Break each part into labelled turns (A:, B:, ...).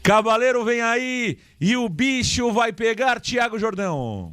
A: Cavaleiro vem aí e o bicho vai pegar, Thiago Jordão.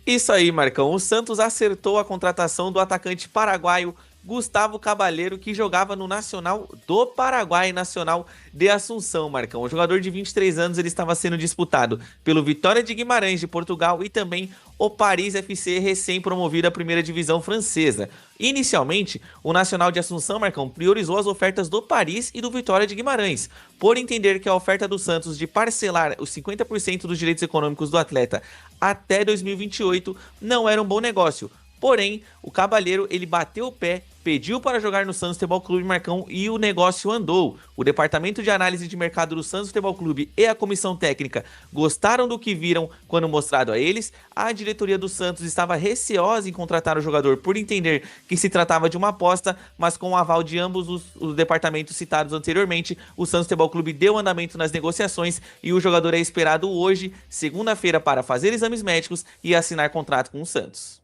B: Isso aí, Marcão. O Santos acertou a contratação do atacante paraguaio Gustavo Cabaleiro, que jogava no Nacional do Paraguai, Nacional de Assunção, Marcão. O jogador de 23 anos, ele estava sendo disputado pelo Vitória de Guimarães de Portugal e também o Paris FC, recém-promovido à primeira divisão francesa. Inicialmente, o Nacional de Assunção, Marcão, priorizou as ofertas do Paris e do Vitória de Guimarães, por entender que a oferta do Santos de parcelar os 50% dos direitos econômicos do atleta até 2028 não era um bom negócio. Porém, o Cabaleiro, ele bateu o pé, pediu para jogar no Santos Futebol Clube, Marcão, e o negócio andou. O departamento de análise de mercado do Santos Futebol Clube e a comissão técnica gostaram do que viram quando mostrado a eles. A diretoria do Santos estava receosa em contratar o jogador por entender que se tratava de uma aposta, mas com o aval de ambos os departamentos citados anteriormente, o Santos Futebol Clube deu andamento nas negociações e o jogador é esperado hoje, segunda-feira, para fazer exames médicos e assinar contrato com o Santos.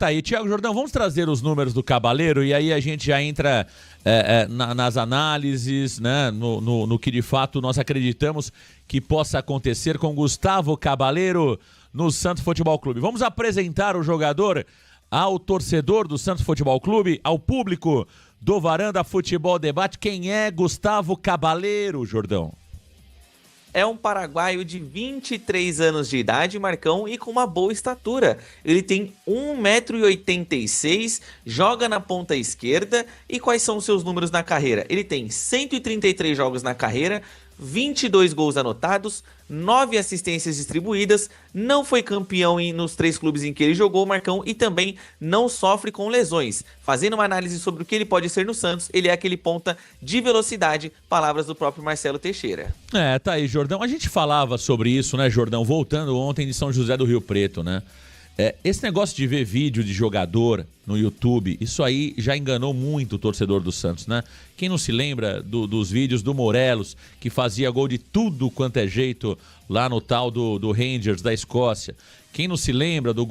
A: Tá aí. Thiago Jordão, vamos trazer os números do Cabaleiro e aí a gente já entra nas análises, né, no que de fato nós acreditamos que possa acontecer com Gustavo Cabaleiro no Santos Futebol Clube. Vamos apresentar o jogador ao torcedor do Santos Futebol Clube, ao público do Varanda Futebol Debate. Quem é Gustavo Cabaleiro, Jordão?
B: É um paraguaio de 23 anos de idade, Marcão, e com uma boa estatura. Ele tem 1,86 m, joga na ponta esquerda. E quais são os seus números na carreira? Ele tem 133 jogos na carreira, 22 gols anotados, 9 assistências distribuídas, não foi campeão nos 3 clubes em que ele jogou, Marcão, e também não sofre com lesões. Fazendo uma análise sobre o que ele pode ser no Santos, ele é aquele ponta de velocidade, palavras do próprio Marcelo Teixeira.
A: Tá aí, Jordão. A gente falava sobre isso, né, Jordão, voltando ontem de São José do Rio Preto, né? Esse negócio de ver vídeo de jogador no YouTube, isso aí já enganou muito o torcedor do Santos, né? Quem não se lembra dos vídeos do Morelos, que fazia gol de tudo quanto é jeito lá no tal do Rangers da Escócia? Quem não se lembra dos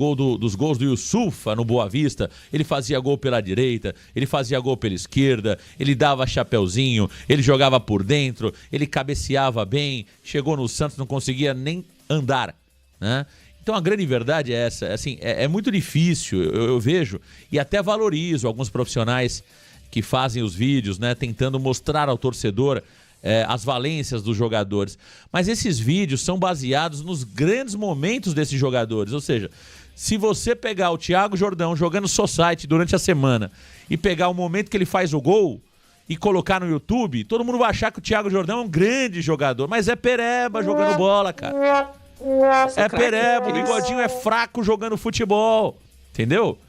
A: gols do Yusufa no Boa Vista? Ele fazia gol pela direita, ele fazia gol pela esquerda, ele dava chapeuzinho, ele jogava por dentro, ele cabeceava bem, chegou no Santos, não conseguia nem andar, né? Então a grande verdade é essa, assim, é muito difícil, eu vejo, e até valorizo alguns profissionais que fazem os vídeos, né, tentando mostrar ao torcedor as valências dos jogadores. Mas esses vídeos são baseados nos grandes momentos desses jogadores, ou seja, se você pegar o Thiago Jordão jogando society durante a semana e pegar o momento que ele faz o gol e colocar no YouTube, todo mundo vai achar que o Thiago Jordão é um grande jogador, mas é pereba jogando bola, cara. É pereba, o Bigodinho é fraco jogando futebol, entendeu?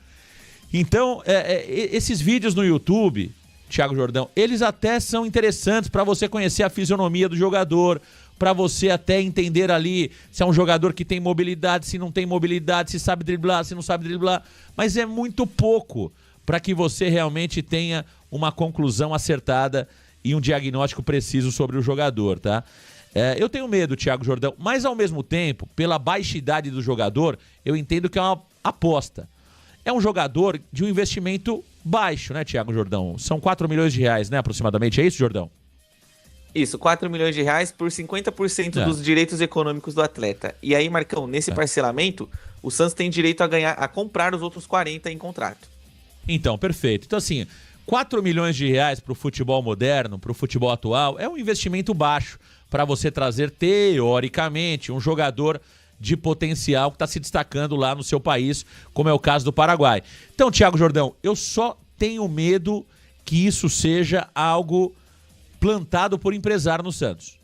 A: Então, esses vídeos no YouTube, Thiago Jordão, eles até são interessantes para você conhecer a fisionomia do jogador, para você até entender ali se é um jogador que tem mobilidade, se não tem mobilidade, se sabe driblar, se não sabe driblar, mas é muito pouco para que você realmente tenha uma conclusão acertada e um diagnóstico preciso sobre o jogador, tá? Eu tenho medo, Thiago Jordão, mas ao mesmo tempo, pela baixa idade do jogador, eu entendo que é uma aposta. É um jogador de um investimento baixo, né, Thiago Jordão? São 4 milhões de reais, né, aproximadamente, é isso, Jordão?
B: Isso, 4 milhões de reais por 50% dos direitos econômicos do atleta. E aí, Marcão, nesse parcelamento, o Santos tem direito a comprar os outros 40 em contrato.
A: Então, perfeito. Então, assim, 4 milhões de reais para o futebol moderno, para o futebol atual, é um investimento baixo para você trazer, teoricamente, um jogador de potencial que está se destacando lá no seu país, como é o caso do Paraguai. Então, Thiago Jordão, eu só tenho medo que isso seja algo plantado por empresário no Santos.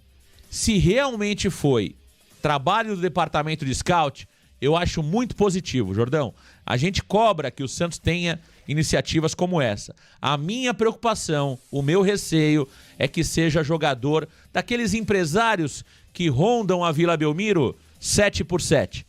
A: Se realmente foi trabalho do departamento de scout, eu acho muito positivo, Jordão. A gente cobra que o Santos tenha iniciativas como essa. A minha preocupação, o meu receio é que seja jogador daqueles empresários que rondam a Vila Belmiro 7x7.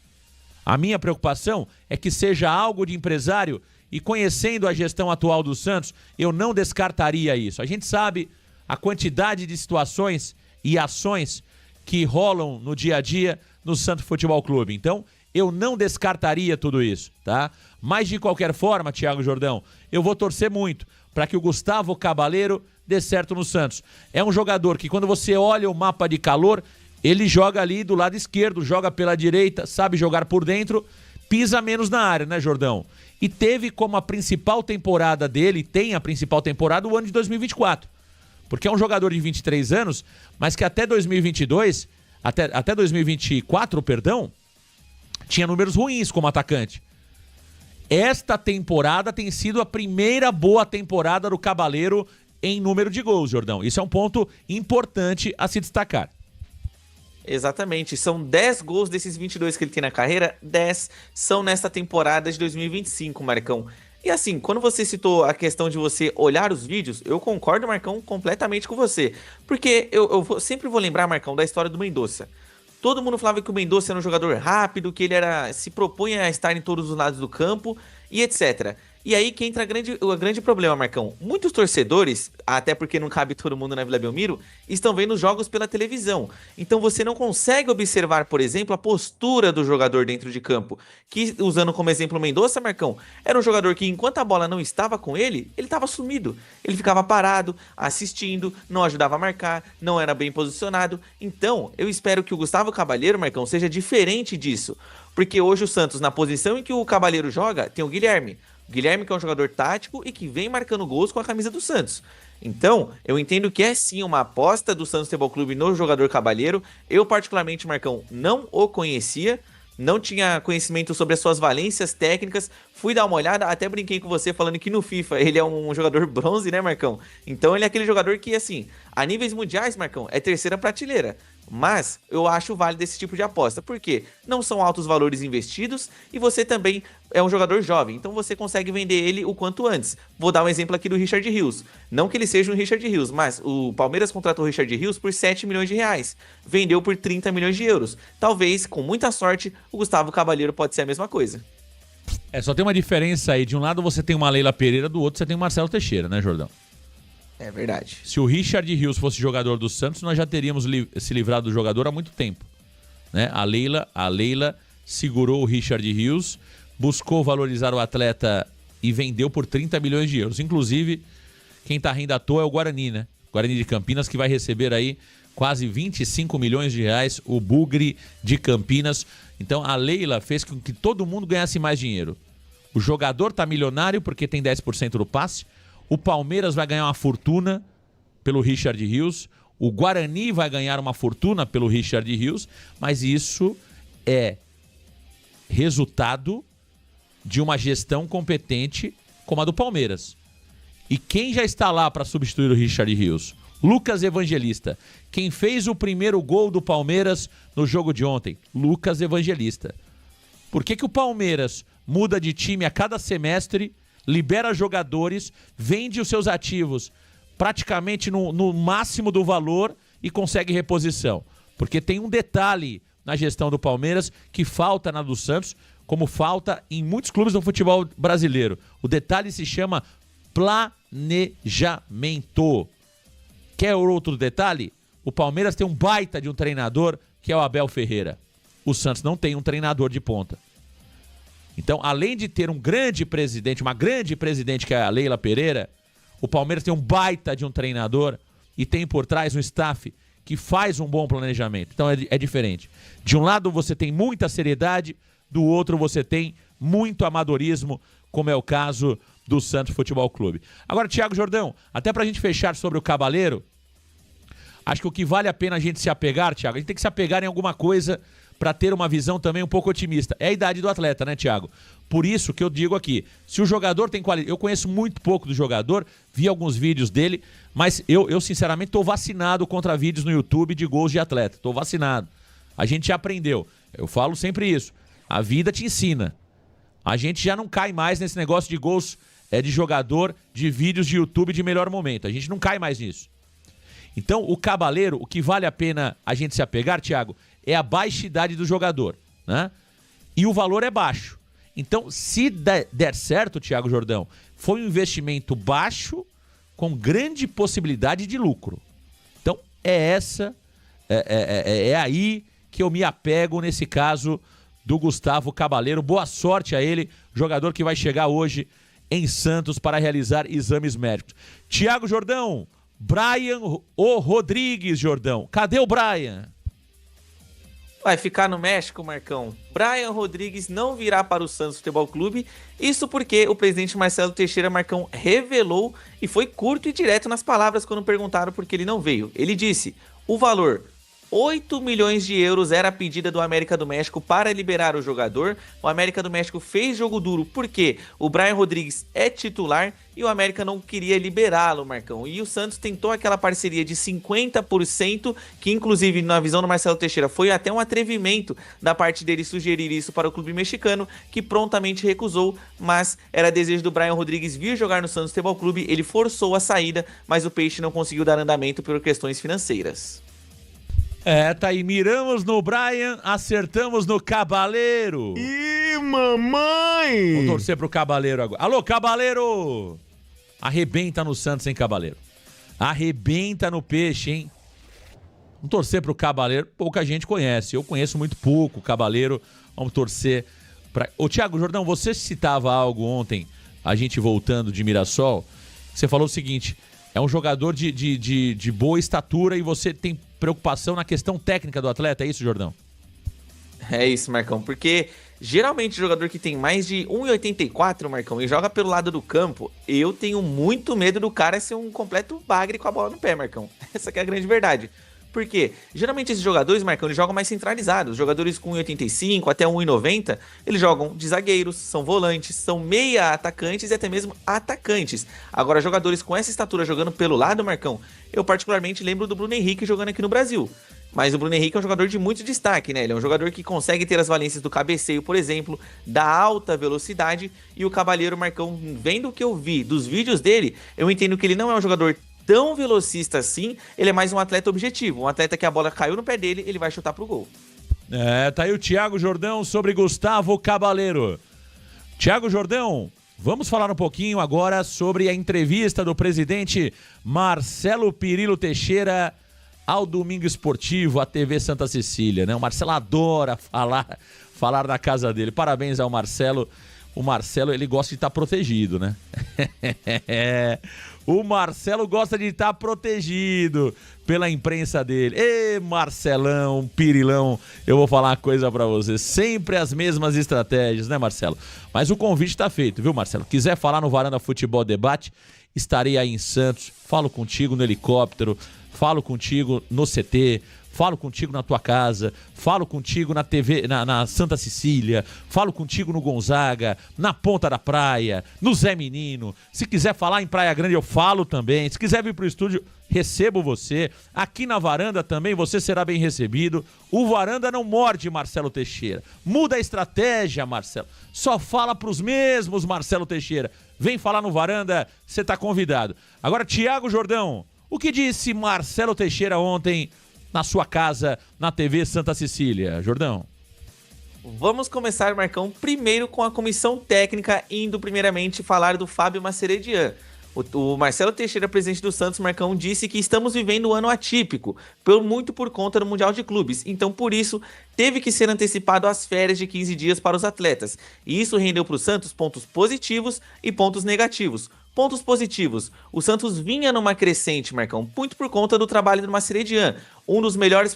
A: A minha preocupação é que seja algo de empresário e, conhecendo a gestão atual do Santos, eu não descartaria isso. A gente sabe a quantidade de situações e ações que rolam no dia a dia no Santos Futebol Clube. Então, eu não descartaria tudo isso, tá? Mas de qualquer forma, Thiago Jordão, eu vou torcer muito para que o Gustavo Cabaleiro dê certo no Santos. É um jogador que quando você olha o mapa de calor, ele joga ali do lado esquerdo, joga pela direita, sabe jogar por dentro, pisa menos na área, né, Jordão? E teve como a principal temporada dele, tem a principal temporada, o ano de 2024. Porque é um jogador de 23 anos, mas que até 2022, até 2024, perdão, tinha números ruins como atacante. Esta temporada tem sido a primeira boa temporada do Cabaleiro em número de gols, Jordão. Isso é um ponto importante a se destacar.
B: Exatamente, são 10 gols desses 22 que ele tem na carreira, 10 são nesta temporada de 2025, Marcão. E assim, quando você citou a questão de você olhar os vídeos, eu concordo, Marcão, completamente com você. Porque sempre vou lembrar, Marcão, da história do Mendonça. Todo mundo falava que o Mendonça era um jogador rápido, que ele se propunha a estar em todos os lados do campo e etc. E aí que entra o grande problema, Marcão. Muitos torcedores, até porque não cabe todo mundo na Vila Belmiro, estão vendo os jogos pela televisão. Então você não consegue observar, por exemplo, a postura do jogador dentro de campo. Que, usando como exemplo o Mendonça, Marcão, era um jogador que enquanto a bola não estava com ele estava sumido. Ele ficava parado, assistindo, não ajudava a marcar, não era bem posicionado. Então, eu espero que o Gustavo Cabaleiro, Marcão, seja diferente disso. Porque hoje o Santos, na posição em que o Cabaleiro joga, tem o Guilherme. O Guilherme que é um jogador tático e que vem marcando gols com a camisa do Santos. Então, eu entendo que é sim uma aposta do Santos Futebol Clube no jogador Cabaleiro. Eu particularmente, Marcão, não o conhecia, não tinha conhecimento sobre as suas valências técnicas. Fui dar uma olhada, até brinquei com você falando que no FIFA ele é um jogador bronze, né, Marcão? Então ele é aquele jogador que, assim, a níveis mundiais, Marcão, é terceira prateleira. Mas eu acho válido esse tipo de aposta, porque não são altos valores investidos e você também é um jogador jovem, então você consegue vender ele o quanto antes. Vou dar um exemplo aqui do Richard Rios. Não que ele seja um Richard Rios, mas o Palmeiras contratou o Richard Rios por 7 milhões de reais. Vendeu por 30 milhões de euros. Talvez, com muita sorte, o Gustavo Cabaleiro pode ser a mesma coisa.
A: Só tem uma diferença aí. De um lado você tem uma Leila Pereira, do outro você tem o Marcelo Teixeira, né, Jordão?
B: É verdade.
A: Se o Richard Rios fosse jogador do Santos, nós já teríamos se livrado do jogador há muito tempo, né? A Leila segurou o Richard Rios, buscou valorizar o atleta e vendeu por 30 milhões de euros. Inclusive, quem tá rindo à toa é o Guarani, né? Guarani de Campinas, que vai receber aí quase 25 milhões de reais, o Bugre de Campinas. Então a Leila fez com que todo mundo ganhasse mais dinheiro. O jogador tá milionário porque tem 10% do passe. O Palmeiras vai ganhar uma fortuna pelo Richard Rios. O Guarani vai ganhar uma fortuna pelo Richard Rios. Mas isso é resultado de uma gestão competente como a do Palmeiras. E quem já está lá para substituir o Richard Rios? Lucas Evangelista. Quem fez o primeiro gol do Palmeiras no jogo de ontem? Lucas Evangelista. Por que o Palmeiras muda de time a cada semestre, libera jogadores, vende os seus ativos praticamente no máximo do valor e consegue reposição? Porque tem um detalhe na gestão do Palmeiras que falta na do Santos, como falta em muitos clubes do futebol brasileiro. O detalhe se chama planejamento. Quer outro detalhe? O Palmeiras tem um baita de um treinador que é o Abel Ferreira. O Santos não tem um treinador de ponta. Então, além de ter um grande presidente, uma grande presidente que é a Leila Pereira, o Palmeiras tem um baita de um treinador e tem por trás um staff que faz um bom planejamento. Então é diferente. De um lado você tem muita seriedade, do outro você tem muito amadorismo, como é o caso do Santos Futebol Clube. Agora, Thiago Jordão, até pra gente fechar sobre o Cabaleiro, acho que o que vale a pena a gente se apegar, Thiago, a gente tem que se apegar em alguma coisa para ter uma visão também um pouco otimista. É a idade do atleta, né, Thiago? Por isso que eu digo aqui, se o jogador tem qualidade... Eu conheço muito pouco do jogador, vi alguns vídeos dele, mas eu sinceramente tô vacinado contra vídeos no YouTube de gols de atleta. Tô vacinado. A gente já aprendeu. Eu falo sempre isso. A vida te ensina. A gente já não cai mais nesse negócio de gols de jogador, de vídeos de YouTube de melhor momento. A gente não cai mais nisso. Então, o Cabaleiro, o que vale a pena a gente se apegar, Thiago, é a baixa idade do jogador, né? E o valor é baixo. Então, se der certo, Thiago Jordão, foi um investimento baixo com grande possibilidade de lucro. Então, é aí que eu me apego nesse caso do Gustavo Cabaleiro. Boa sorte a ele, jogador que vai chegar hoje em Santos para realizar exames médicos. Thiago Jordão, Brian Rodrigues, Jordão. Cadê o Brian?
B: Vai ficar no México, Marcão. Brian Rodrigues não virá para o Santos Futebol Clube. Isso porque o presidente Marcelo Teixeira, Marcão, revelou e foi curto e direto nas palavras quando perguntaram por que ele não veio. Ele disse: o valor 8 milhões de euros era a pedida do América do México para liberar o jogador. O América do México fez jogo duro porque o Brian Rodrigues é titular e o América não queria liberá-lo, Marcão. E o Santos tentou aquela parceria de 50%, que inclusive na visão do Marcelo Teixeira foi até um atrevimento da parte dele sugerir isso para o clube mexicano, que prontamente recusou, mas era desejo do Brian Rodrigues vir jogar no Santos Futebol Clube. Ele forçou a saída, mas o Peixe não conseguiu dar andamento por questões financeiras.
A: Tá aí, miramos no Brian, acertamos no Cabaleiro.
C: Ih, mamãe!
A: Vou torcer pro Cabaleiro agora. Alô, Cabaleiro! Arrebenta no Santos, hein, Cabaleiro? Arrebenta no Peixe, hein? Vamos torcer pro Cabaleiro, pouca gente conhece. Eu conheço muito pouco o Cabaleiro. Vamos torcer pra... Ô, Thiago Jordão, você citava algo ontem, a gente voltando de Mirassol. Você falou o seguinte: é um jogador de boa estatura e você tem preocupação na questão técnica do atleta, é isso, Jordão?
B: É isso, Marcão, porque geralmente o jogador que tem mais de 1,84, Marcão, e joga pelo lado do campo, eu tenho muito medo do cara ser um completo bagre com a bola no pé, Marcão. Essa que é a grande verdade. Por quê? Geralmente esses jogadores, Marcão, eles jogam mais centralizados. Jogadores com 1,85 até 1,90, eles jogam de zagueiros, são volantes, são meia atacantes e até mesmo atacantes. Agora, jogadores com essa estatura jogando pelo lado, Marcão, eu particularmente lembro do Bruno Henrique jogando aqui no Brasil. Mas o Bruno Henrique é um jogador de muito destaque, né? Ele é um jogador que consegue ter as valências do cabeceio, por exemplo, da alta velocidade. E o Cabaleiro, Marcão, vendo o que eu vi dos vídeos dele, eu entendo que ele não é um jogador tão velocista assim, ele é mais um atleta objetivo, um atleta que a bola caiu no pé dele, ele vai chutar pro gol.
A: Tá aí o Thiago Jordão sobre Gustavo Cabaleiro. Thiago Jordão, vamos falar um pouquinho agora sobre a entrevista do presidente Marcelo Pirillo Teixeira ao Domingo Esportivo, à TV Santa Cecília, né? O Marcelo adora falar na casa dele. Parabéns ao Marcelo. O Marcelo, ele gosta de estar protegido, né? O Marcelo gosta de estar protegido pela imprensa dele. Ê, Marcelão, Pirilão, eu vou falar uma coisa pra você. Sempre as mesmas estratégias, né, Marcelo? Mas o convite tá feito, viu, Marcelo? Quiser falar no Varanda Futebol Debate, estarei aí em Santos. Falo contigo no helicóptero, falo contigo no CT, falo contigo na tua casa, falo contigo na TV, na Santa Cecília, falo contigo no Gonzaga, na Ponta da Praia, no Zé Menino. Se quiser falar em Praia Grande, eu falo também. Se quiser vir pro estúdio, recebo você. Aqui na Varanda também você será bem recebido. O Varanda não morde, Marcelo Teixeira. Muda a estratégia, Marcelo. Só fala pros mesmos, Marcelo Teixeira. Vem falar no Varanda, você tá convidado. Agora, Thiago Jordão, o que disse Marcelo Teixeira ontem na sua casa, na TV Santa Cecília? Jordão.
B: Vamos começar, Marcão, primeiro com a comissão técnica, indo primeiramente falar do Fábio Maceredian. O Marcelo Teixeira, presidente do Santos, Marcão, disse que estamos vivendo um ano atípico, muito por conta do Mundial de Clubes. Então, por isso, teve que ser antecipado as férias de 15 dias para os atletas. E isso rendeu para o Santos pontos positivos e pontos negativos. Pontos positivos: o Santos vinha numa crescente, Marcão, muito por conta do trabalho do Maceredian, um dos melhores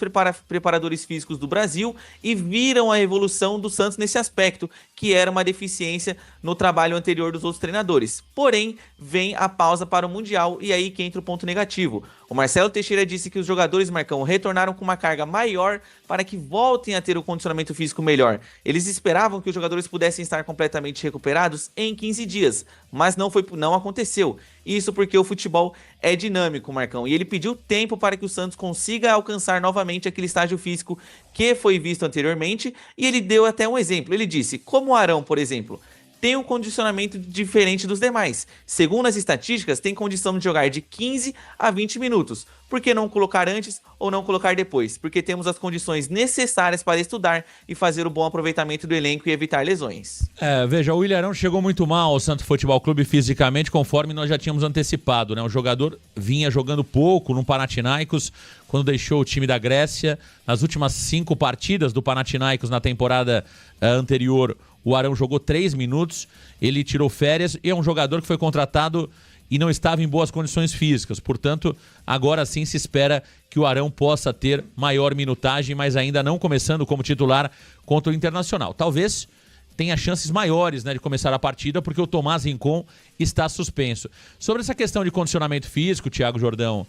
B: preparadores físicos do Brasil, e viram a evolução do Santos nesse aspecto, que era uma deficiência no trabalho anterior dos outros treinadores. Porém, vem a pausa para o Mundial, e aí que entra o ponto negativo. O Marcelo Teixeira disse que os jogadores, Marcão, retornaram com uma carga maior para que voltem a ter o condicionamento físico melhor. Eles esperavam que os jogadores pudessem estar completamente recuperados em 15 dias, mas não aconteceu. Isso porque o futebol é dinâmico, Marcão, e ele pediu tempo para que o Santos consiga alcançar novamente aquele estágio físico que foi visto anteriormente, e ele deu até um exemplo. Ele disse, como o Arão, por exemplo, tem um condicionamento diferente dos demais. Segundo as estatísticas, tem condição de jogar de 15 a 20 minutos. Por que não colocar antes ou não colocar depois? Porque temos as condições necessárias para estudar e fazer o bom aproveitamento do elenco e evitar lesões.
A: Veja, o Ilharão chegou muito mal ao Santos Futebol Clube fisicamente, conforme nós já tínhamos antecipado, né? O jogador vinha jogando pouco no Panathinaikos quando deixou o time da Grécia. Nas últimas 5 partidas do Panathinaikos na temporada anterior, o Arão jogou 3 minutos, ele tirou férias e é um jogador que foi contratado e não estava em boas condições físicas. Portanto, agora sim se espera que o Arão possa ter maior minutagem, mas ainda não começando como titular contra o Internacional. Talvez tenha chances maiores, né, de começar a partida, porque o Tomás Rincon está suspenso. Sobre essa questão de condicionamento físico, Thiago Jordão,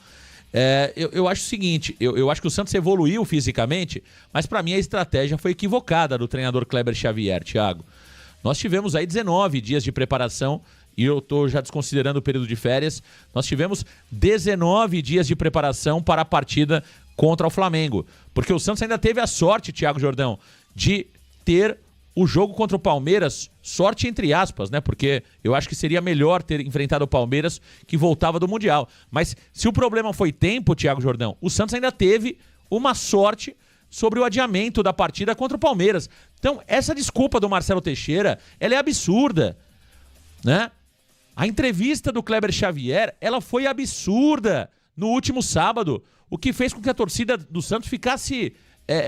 A: eu acho o seguinte, eu acho que o Santos evoluiu fisicamente, mas para mim a estratégia foi equivocada do treinador Kleber Xavier, Thiago. Nós tivemos aí 19 dias de preparação, e eu estou já desconsiderando o período de férias. Nós tivemos 19 dias de preparação para a partida contra o Flamengo. Porque o Santos ainda teve a sorte, Thiago Jordão, de ter o jogo contra o Palmeiras, sorte entre aspas, né? Porque eu acho que seria melhor ter enfrentado o Palmeiras, que voltava do Mundial. Mas se o problema foi tempo, Thiago Jordão, o Santos ainda teve uma sorte sobre o adiamento da partida contra o Palmeiras. Então, essa desculpa do Marcelo Teixeira, ela é absurda, né? A entrevista do Kleber Xavier, ela foi absurda no último sábado, o que fez com que a torcida do Santos ficasse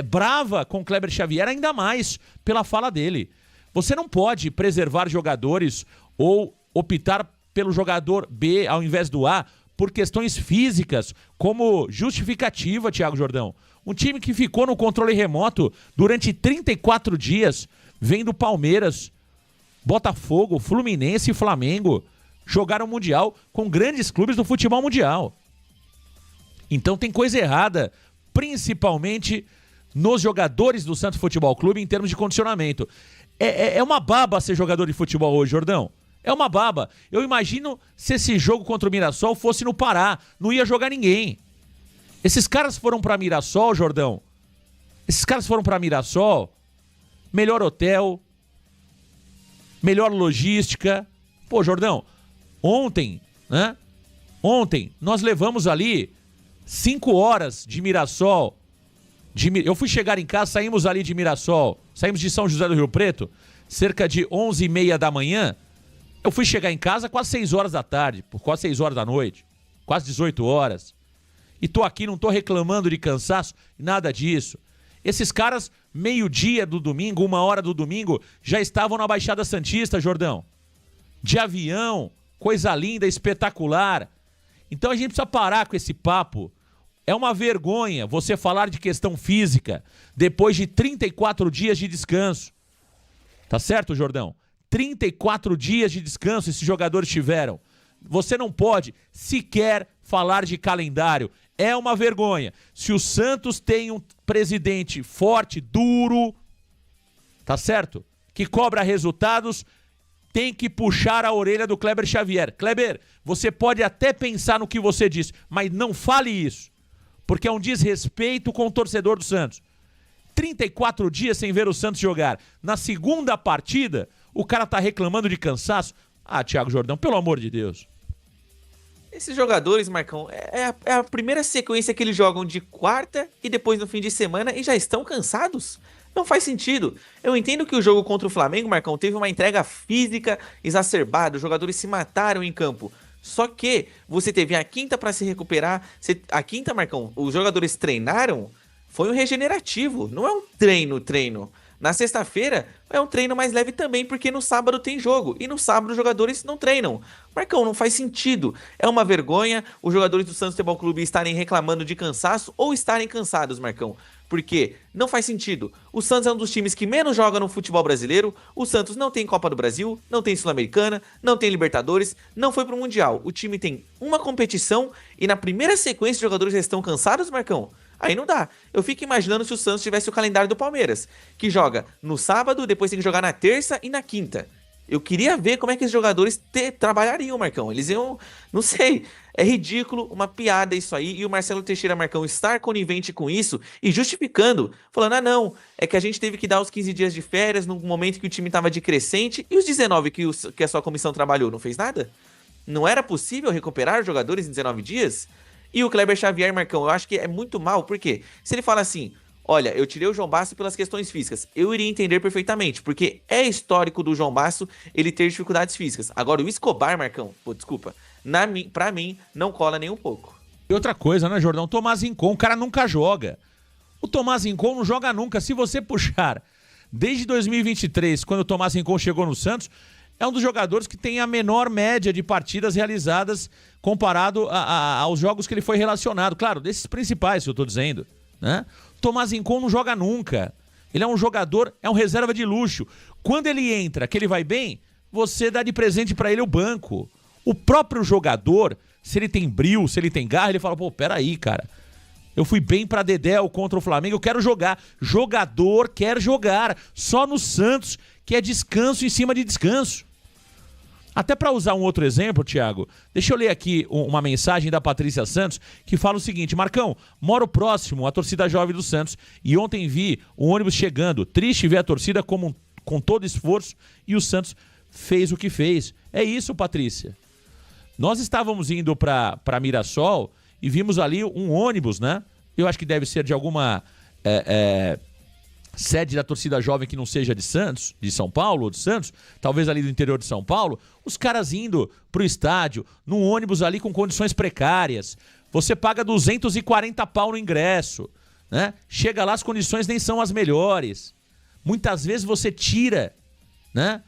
A: brava com o Kleber Xavier ainda mais pela fala dele. Você não pode preservar jogadores ou optar pelo jogador B ao invés do A por questões físicas como justificativa, Thiago Jordão. Um time que ficou no controle remoto durante 34 dias, vendo Palmeiras, Botafogo, Fluminense e Flamengo jogaram o Mundial com grandes clubes do futebol mundial. Então tem coisa errada, principalmente nos jogadores do Santos Futebol Clube em termos de condicionamento. É uma baba ser jogador de futebol hoje, Jordão. É uma baba. Eu imagino se esse jogo contra o Mirassol fosse no Pará, não ia jogar ninguém. Esses caras foram pra Mirassol, Jordão. Esses caras foram pra Mirassol, melhor hotel, melhor logística. Pô, Jordão, ontem, né? Ontem nós levamos ali 5 horas de Mirassol. Eu fui chegar em casa, saímos ali de Mirassol, saímos de São José do Rio Preto, cerca de 11h30 da manhã. Eu fui chegar em casa quase 6 horas da tarde, por quase 6 horas da noite, quase 18 horas. E tô aqui, não tô reclamando de cansaço, nada disso. Esses caras, meio-dia do domingo, 1h do domingo, já estavam na Baixada Santista, Jordão. De avião, coisa linda, espetacular. Então a gente precisa parar com esse papo. É uma vergonha você falar de questão física depois de 34 dias de descanso. Tá certo, Jordão? 34 dias de descanso esses jogadores tiveram. Você não pode sequer falar de calendário. É uma vergonha. Se o Santos tem um presidente forte, duro, tá certo? Que cobra resultados, tem que puxar a orelha do Kleber Xavier. Kleber, você pode até pensar no que você disse, mas não fale isso, porque é um desrespeito com o torcedor do Santos. 34 dias sem ver o Santos jogar. Na segunda partida, o cara tá reclamando de cansaço. Ah, Thiago Jordão, pelo amor de Deus.
B: Esses jogadores, Marcão, é a primeira sequência que eles jogam de quarta e depois no fim de semana e já estão cansados? Não faz sentido. Eu entendo que o jogo contra o Flamengo, Marcão, teve uma entrega física exacerbada, os jogadores se mataram em campo. Só que você teve a quinta para se recuperar. A quinta, Marcão, os jogadores treinaram, foi um regenerativo, não é um treino. Na sexta-feira é um treino mais leve também, porque no sábado tem jogo. E no sábado os jogadores não treinam. Marcão, não faz sentido. É uma vergonha os jogadores do Santos Futebol Clube estarem reclamando de cansaço ou estarem cansados, Marcão. Porque não faz sentido. O Santos é um dos times que menos joga no futebol brasileiro. O Santos não tem Copa do Brasil, não tem Sul-Americana, não tem Libertadores, não foi pro Mundial. O time tem uma competição e na primeira sequência os jogadores já estão cansados, Marcão. Aí não dá. Eu fico imaginando se o Santos tivesse o calendário do Palmeiras, que joga no sábado, depois tem que jogar na terça e na quinta. Eu queria ver como é que os jogadores trabalhariam, Marcão. Eles iam... Não sei. É ridículo, uma piada isso aí. E o Marcelo Teixeira, Marcão, estar conivente com isso e justificando. Falando, não, é que a gente teve que dar os 15 dias de férias no momento que o time estava de crescente. E os 19 que a sua comissão trabalhou, não fez nada? Não era possível recuperar os jogadores em 19 dias? E o Kleber Xavier, Marcão, eu acho que é muito mal, porque se ele fala assim, olha, eu tirei o João Basso pelas questões físicas, eu iria entender perfeitamente, porque é histórico do João Basso ele ter dificuldades físicas. Agora, o Escobar, Marcão, pô, desculpa, pra mim, não cola nem um pouco.
A: E outra coisa, né, Jordão? Tomás Rincon, o cara nunca joga. O Tomás Rincon não joga nunca. Se você puxar desde 2023, quando o Tomás Rincon chegou no Santos, é um dos jogadores que tem a menor média de partidas realizadas comparado aos jogos que ele foi relacionado. Claro, desses principais, que eu tô dizendo, né? Tomás Rincon não joga nunca. Ele é um jogador, é um reserva de luxo. Quando ele entra, que ele vai bem, você dá de presente pra ele o banco. O próprio jogador, se ele tem brio, se ele tem garra, ele fala, pô, peraí, cara. Eu fui bem pra Dedéu contra o Flamengo, eu quero jogar. Jogador quer jogar. Só no Santos, que é descanso em cima de descanso. Até para usar um outro exemplo, Thiago, deixa eu ler aqui uma mensagem da Patrícia Santos, que fala o seguinte: Marcão, moro próximo à torcida jovem do Santos e ontem vi o ônibus chegando. Triste ver a torcida com todo esforço e o Santos fez o que fez. É isso, Patrícia. Nós estávamos indo para Mirassol e vimos ali um ônibus, né? Eu acho que deve ser de alguma sede da torcida jovem que não seja de Santos, de São Paulo ou de Santos, talvez ali do interior de São Paulo, os caras indo pro estádio, num ônibus ali com condições precárias. Você paga 240 pau no ingresso, né? Chega lá, as condições nem são as melhores. Muitas vezes você tira, né,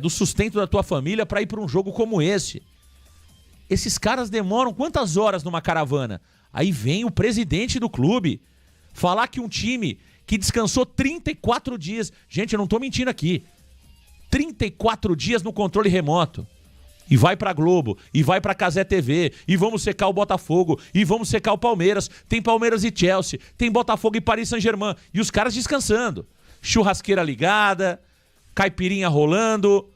A: do sustento da tua família para ir para um jogo como esse. Esses caras demoram quantas horas numa caravana? Aí vem o presidente do clube falar que um time que descansou 34 dias... Gente, eu não tô mentindo aqui. 34 dias no controle remoto. E vai pra Globo, e vai pra Cazé TV, e vamos secar o Botafogo, e vamos secar o Palmeiras. Tem Palmeiras e Chelsea, tem Botafogo e Paris Saint-Germain. E os caras descansando. Churrasqueira ligada, caipirinha rolando.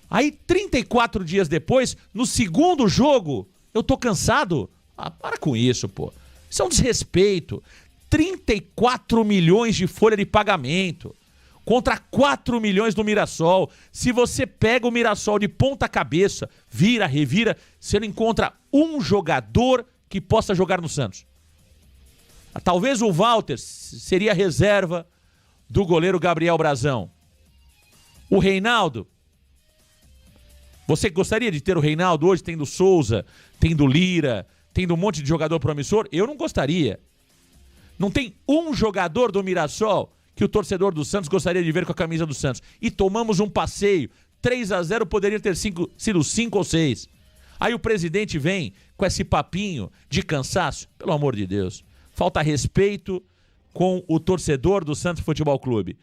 A: Aí, 34 dias depois, no segundo jogo, eu tô cansado. Ah, para com isso, pô. Isso é um desrespeito. 34 milhões de folha de pagamento contra 4 milhões do Mirassol. Se você pega o Mirassol de ponta cabeça, vira, revira, você não encontra um jogador que possa jogar no Santos. Talvez o Walter seria a reserva do goleiro Gabriel Brazão. O Reinaldo. Você gostaria de ter o Reinaldo hoje, tendo Souza, tendo Lira, tendo um monte de jogador promissor? Eu não gostaria. Não tem um jogador do Mirassol que o torcedor do Santos gostaria de ver com a camisa do Santos. E tomamos um passeio. 3-0 poderia ter sido 5 ou 6. Aí o presidente vem com esse papinho de cansaço. Pelo amor de Deus. Falta respeito com o torcedor do Santos Futebol Clube.